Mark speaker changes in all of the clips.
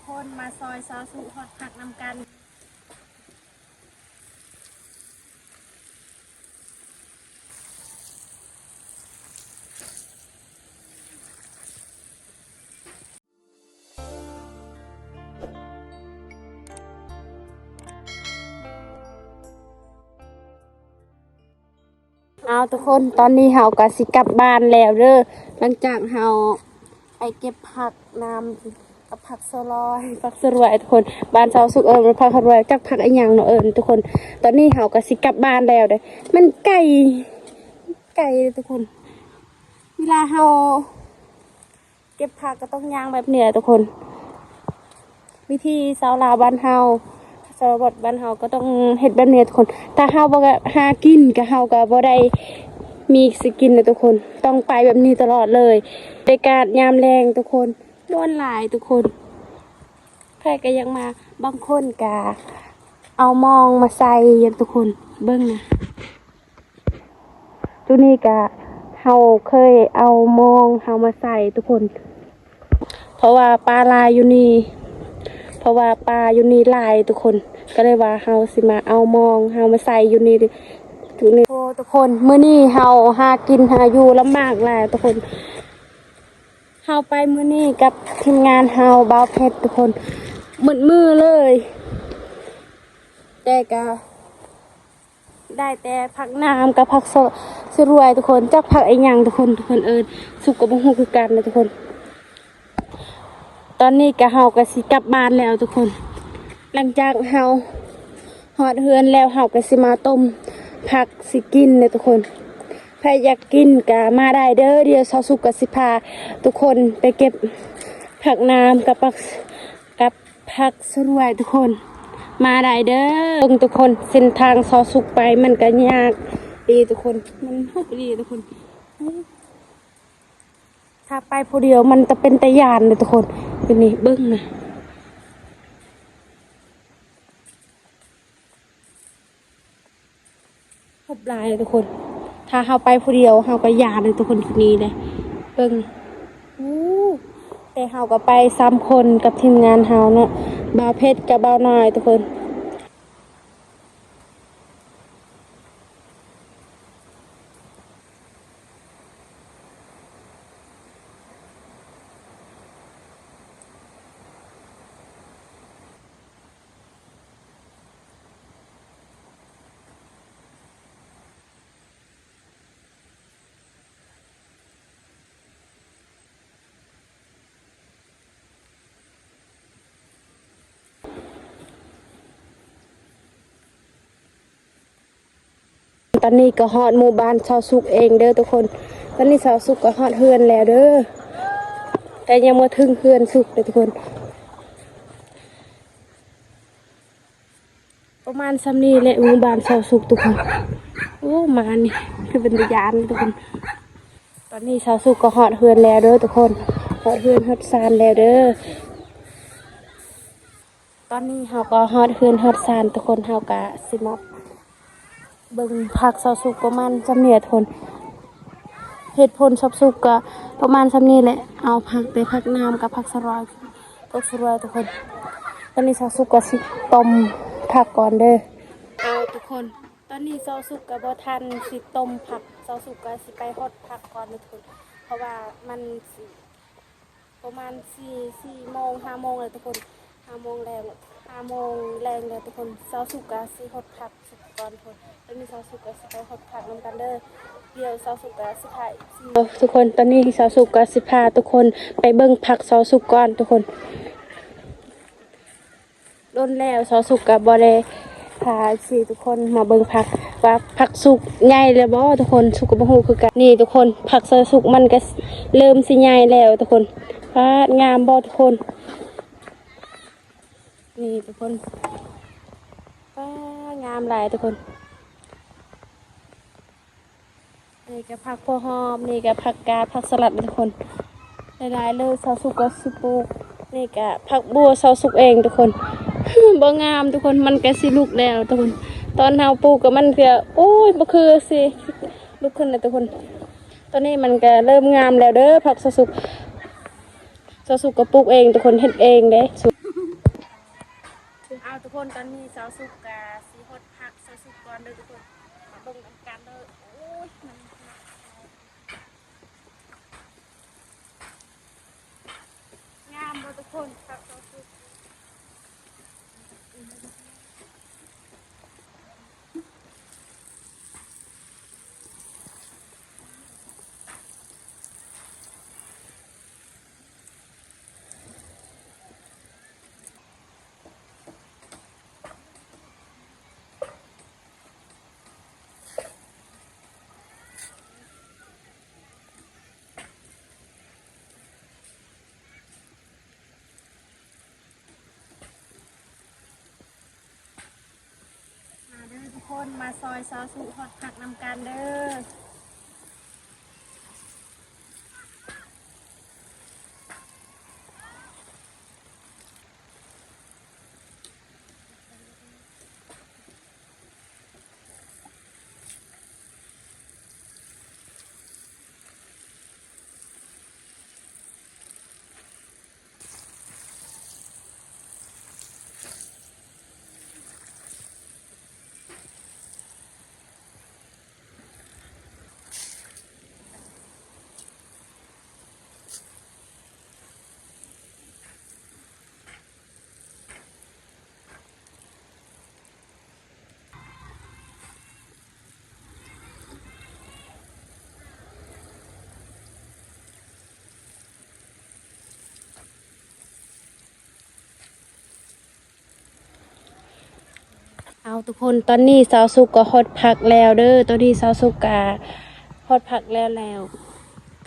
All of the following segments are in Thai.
Speaker 1: คนมาซอยซอสุทอดผักนำกันเอาทุกคนตอนนี้เฮากะสิกลับบ้านแล้วเด้อหลังจากเฮาไปเก็บผักน้ำกับผักสลอยผักสรวยทุกคนบ้านชาวสุกมันผักสรวยจากผักอีหยังเนาะทุกคนตอนนี้เฮากะสิกลับบ้านแล้วเด้อมันไก่ทุกคนเวลาเฮาเก็บผักก็ต้องย่างแบบเนี้ยทุกคนวิธีชาวลาวบ้านเฮาสำหรับบ้านเฮาก็ต้องเฮ็ดแบบนี้ทุกคนถ้าเฮาบ่หากินก็เฮาก็บ่ได้มีสกินนะทุกคนต้องไปแบบนี้ตลอดเลยในการยามแรงทุกคนม่วนหลายทุกคนใครก็ยังมาบางคนก็เอามองมาใส่ยันทุกคนเบิ่งนะตัวนี้ก็เฮาเคยเอามองเฮามาใส่ทุกคนเพราะว่าปลาลายอยู่นี่เพราะว่าปลาอยู่นี่ลายทุกคนก็เลยว่าเฮาสิมาเอามองเฮามาใส่อยู่นี่โอ้ทุกคนมื้อนี้เฮาหากินหาอยู่ลำบากหลายทุกคนเฮาไปมื้อนี้กับทีมงานเฮาบ่าวเพชรทุกคนมือเลยแต่ก็ได้แต่ผักน้ำกับผักสรวยทุกคนจักผักไอ้หยังทุกคนสุกกับบ่ฮู้คือกันนะทุกคนตอนนี้ก็เฮาก็สิกลับบ้านแล้วทุกคนหลังจากเฮาฮอดเฮือนแล้วเฮาก็สิมาต้มผักสิกินเลยทุกคนใครอยากกินก็มาได้เด้อเดี๋ยวเช้าสุกก็สิพาทุกคนไปเก็บผักน้ำกับผักสรวยทุกคนมาได้เด้อทุกคนเส้นทางเช้าสุกไปมันก็ยากดีทุกคนมันฮุบดีทุกคนถ้าไปผู้เดียวมันจะเป็นตะยานเลยทุกคนทีนี้เบิ้งนะครบลายเลยทุกคนถ้าเฮาไปผู้เดียวเฮาก็ยานเลยทุกคนทีนี้เลยเบิ้งแต่เฮาก็ไป3 คนกับทีมงานเฮาเนาะบ่าวเพชรกับบ่าวน้อยทุกคนตอนนี้ก็ฮอดหมู่บ้านชาวสุกเองเด้อทุกคนตอนนี้ชาวสุกก็ฮอดเฮือนแล้วเด้อแต่ยังมาถึงเฮือนสุกเลยทุกคนประมาณซ้ำนี้แหละหมู่บ้านชาวสุกทุกคนโอ้มานี่คือเป็นตะยานทุกคนตอนนี้ชาวสุกก็ฮอดเฮือนแล้วเด้อทุกคนฮอดเฮือนฮอดซานแล้วเด้อตอนนี้เฮาก็ฮอดเฮือนฮอดซานทุกคนเฮาก็สิมาเบิ่งผักชาวสุกประมาณซ้ำนี้ทุกคนเหตุผลชาวสุกก็ประมาณซ้ำนี้แหละเอาผักไปผักน้ำกับผักสลอยทุกคนตอนนี้ชาวสุกก็สิต้มผักก่อนเด้อเอาทุกคนตอนนี้ชาวสุกก็บ่ทันสิต้มผักชาวสุกก็สิไปฮอดผักก่อนทุกคนเพราะว่ามันสิประมาณ4 โมง 5 โมงเลยทุกคน5 โมงแรง5 โมงแรงเลยทุกคนชาวสุกก็สิฮอดผักสุกก่อนทุกคนตอนนี้ชาวสุกก็สิไปฮอดผักนำกันเด้อเดี๋ยวชาวสุกก็สิพาทุกคนตอนนี้ชาวสุกก็สิพาทุกคนไปเบิ่งผักชาวสุกก่อนทุกคนโดนแล้วชาวสุกก็บ่ได้พาสิทุกคนมาเบิ่งผักว่าผักสุกใหญ่แล้วบ่ทุกคนสุกก็บ่ฮู้คือกันนี่ทุกคนผักชาวสุกมันก็เริ่มสิใหญ่แล้วทุกคนฟาดงามบ่ทุกคนนี่ทุกคนฟาดงามหลายทุกคนนี่ก็ผักพวหอมนี่ก็ผักกาดผักสลัดทุกคนหลายๆเลยชาวสุกก็สิปลูกนี่ก็ผักบัวชาวสุกเองทุกคนบ่งามทุกคนมันก็สิลุกแล้วทุกคนตอนเฮาปลูกก็มันก็โอ้ยบ่คือสิลุกขึ้นแล้วทุกคนตอนนี้มันก็เริ่มงามแล้วเด้อผักชาวสุกก็ปลูกเองทุกคนเฮ็ดเองเด้ ทุกคนตอนนี้สาวสุกกาสีฮดผักสาวสุกก่อนเลยทุกคนมาเบิ่งนำกันเลยโอ้ยมันงามเลยทุกคนผักสาวสุกมาเด้อทุกคนมาซอยสาวสุกฮดผักนำกันเด้อ เอาทุกคนตอนนี้สาวสุกก็ฮอดผักแล้วเด้อตอนนี้สาวสุกกาฮอดผักแล้ว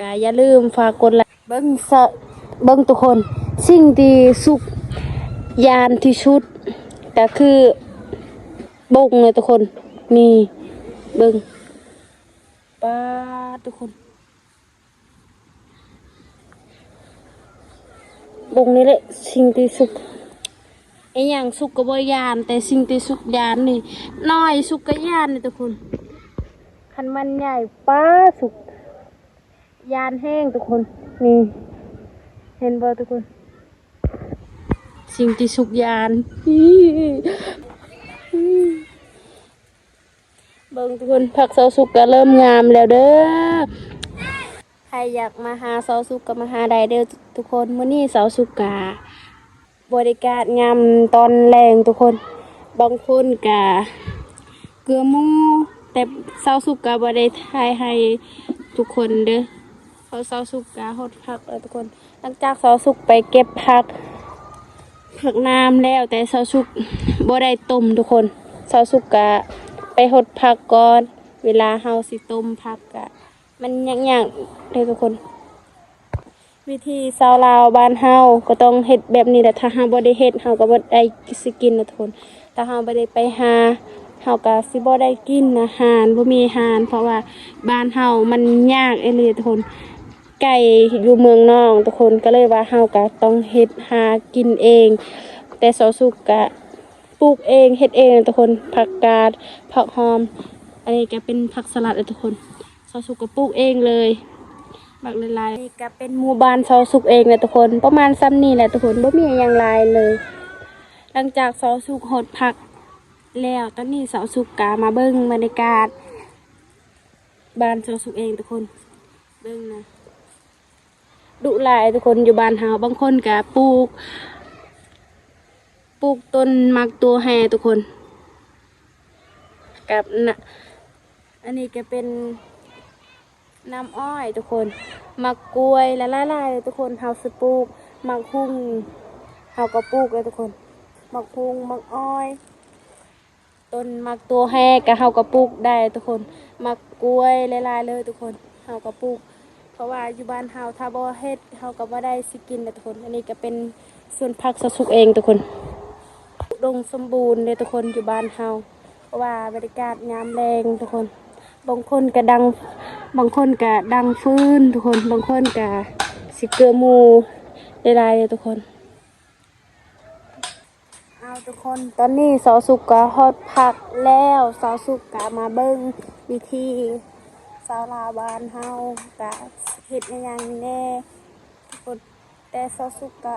Speaker 1: กาอย่าลืมฝากกดไลค์เบิ้งทุกคนสิ่งที่สุกยานที่ชุดก็คือบงเลยทุกคนนี่เบิ้งป้าทุกคนบงนี่แหละสิ่งที่สุกไอ้อย่างสุกกับบยานแต่สิ่งที่สุกยานนี่น้อยสุกกับยานนี่ทุกคนคันมันใหญ่ป้าสุกยานแห้งทุกคนนี่เห็นบ่ทุกคนสิ่งที่สุกยานเบิ่งทุกคนผักเสาสุกก็เริ่มงามแล้วเด้อใครอยากมาหาเสาสุกก็มาหาได้เด้อทุกคนมื้อนี้เสาสุกกาบริการงามตอนแรงทุกคนบางคนกะเกลือหมูแต่เสาสุกกะบ่ได้ทายให้ทุกคนเด้อเพราะเสาสุกกะฮดผักทุกคนหลังจากเสาสุกไปเก็บผักน้ำแล้วแต่เสาสุกบ่ได้ต้มทุกคนเสาสุกกะไปฮดผักก่อนเวลาเฮาสิต้มผักกะมันยากๆเลยทุกคนวิธีชาวลาวบ้านเฮาก็ต้องเฮ็ดแบบนี้แหละถ้าเฮาบ่ได้เฮ็ดเฮาก็บ่ได้สิกินนะทุกคนถ้าเฮาบ่ได้ไปหาเฮาก็สิบ่ได้กินอาหารบ่มีอาหารเพราะว่าบ้านเฮามันยากอีหลีทุกคนไก่อยู่เมืองนอกทุกคนก็เลยว่าเฮาก็ต้องเฮ็ดหากินเองแต่เสาสุกก็ปลูกเองเฮ็ดเองทุกคนผักกาดผักหอมอันนี้ก็เป็นผักสลัดทุกคนเสาสุกก็ปลูกเองเลยบักหลายๆนี่ก็เป็นหมู่บ้านเสาสุกเองแหละทุกคนประมาณซ้ำนี่แหละทุกคนบ่มีอย่างหลายเลยหลังจากเสาสุกหดผักแล้วตอนนี้เสาสุกกามาเบิ่งบรรยากาศบ้านเสาสุกเองทุกคนเบิ่งนะดุหลายทุกคนอยู่บ้านเฮาบางคนก็ปลูกต้นมักตัวแฮทุกคนกับนะอันนี้ก็เป็นน้ำอ้อยทุกคนมักกล้วยและหลายๆทุกคนเฮาสิปลูกมักหุ่งเฮาก็ปลูกเลยทุกคนมักหุ่งมักอ้อยต้นมักตัวแฮก็เฮาก็ปลูกได้ทุกคนมักกล้วยหลายๆเลยทุกคนเฮาก็ปลูกเพราะว่าอยู่บ้านเฮาถ้าบ่เฮ็ดเฮาก็บ่ได้สิกินเลยทุกคนอันนี้ก็เป็นส่วนผักสดสุกเองทุกคนอุดมสมบูรณ์เลยทุกคนอยู่บ้านเฮาเพราะว่าบรรยากาศยามแรงทุกคนบางคนก็ดังฟืนทุกคนบางคนก็สิเกลือหมูหลายๆเลยทุกคนเอาทุกคนตอนนี้สาวสุกก็ฮอดผักแล้วสาวสุกก็มาเบิ่งวิธีสาวลาวบ้านเฮาก็เฮ็ดอหย่างแน่ทุกคนแต่สาวสุกก็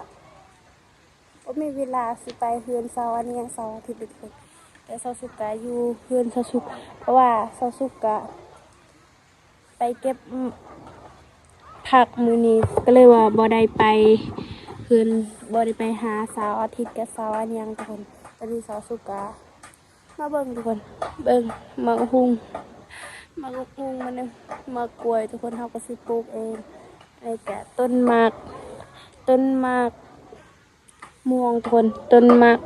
Speaker 1: บ่มีเวลาสิไปเฮือนเสาร์อันนี้ยังเสาร์อาทิตย์ทุกคนแต่เสาร์ศุกร์ก็อยู่เฮือนเสาร์ศุกร์เพราะว่าเสาร์ศุกร์ก็ไปเก็บผักมื้อนี้ก็เลยว่าบ่ได้ไปเฮือนบ่ได้ไปหาเสาร์อาทิตย์กับเสาร์อันยังทุกคนตอนนี้เสาร์ศุกร์ก็มาเบิ่งทุกคนเบิ่งมักฮุงมันนึงมะกล้วยทุกคนเฮาก็สิปลูกเองไอ้แกะต้นหมากม่วงทุกคนต้นหมาก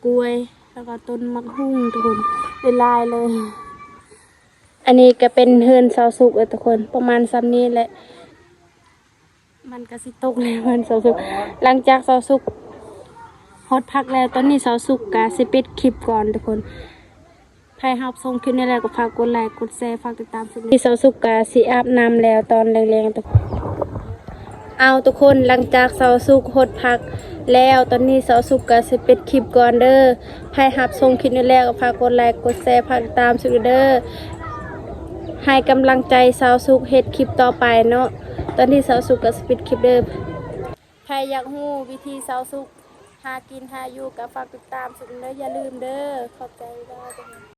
Speaker 1: กล้วยแล้วก็ต้นมะฮุ่งทุกคนเป็นลายเลย อันนี้ก็เป็นเฮือนเสาสุกทุกคนประมาณซ้ำนี้แหละมันก็สิตกเลยมันเสาสุกหลังจากเสาสุกฮอดพักแล้วตอนนี้เสาสุกก็สิปิดคลิปก่อนทุกคนใครรับชมคลิปนี้แล้วก็ฝากกดไลค์กดแชร์ฝากติดตามที่เสาสุกก็สิอาบน้ำแล้วตอนแรงๆทุกคนเอาทุกคนหลังจากเสาสุกฮอดพักแล้วตอนนี้เสาสุกก็สิปิดคลิปก่อนเด้อใครรับชมคลิปนี้แล้วก็ฝากกดไลค์กดแชร์ฝากติดตามสุดเด้อให้กำลังใจสาวสุกเฮ็ดคลิปต่อไปเนาะตอนนี้สาวสุกก็สปิดคลิปเดิมใครอยากรู้วิธีสาวสุกหากินหาอยู่ก็ฝากติดตามสุดเด้ออย่าลืมเด้อขอบใจได้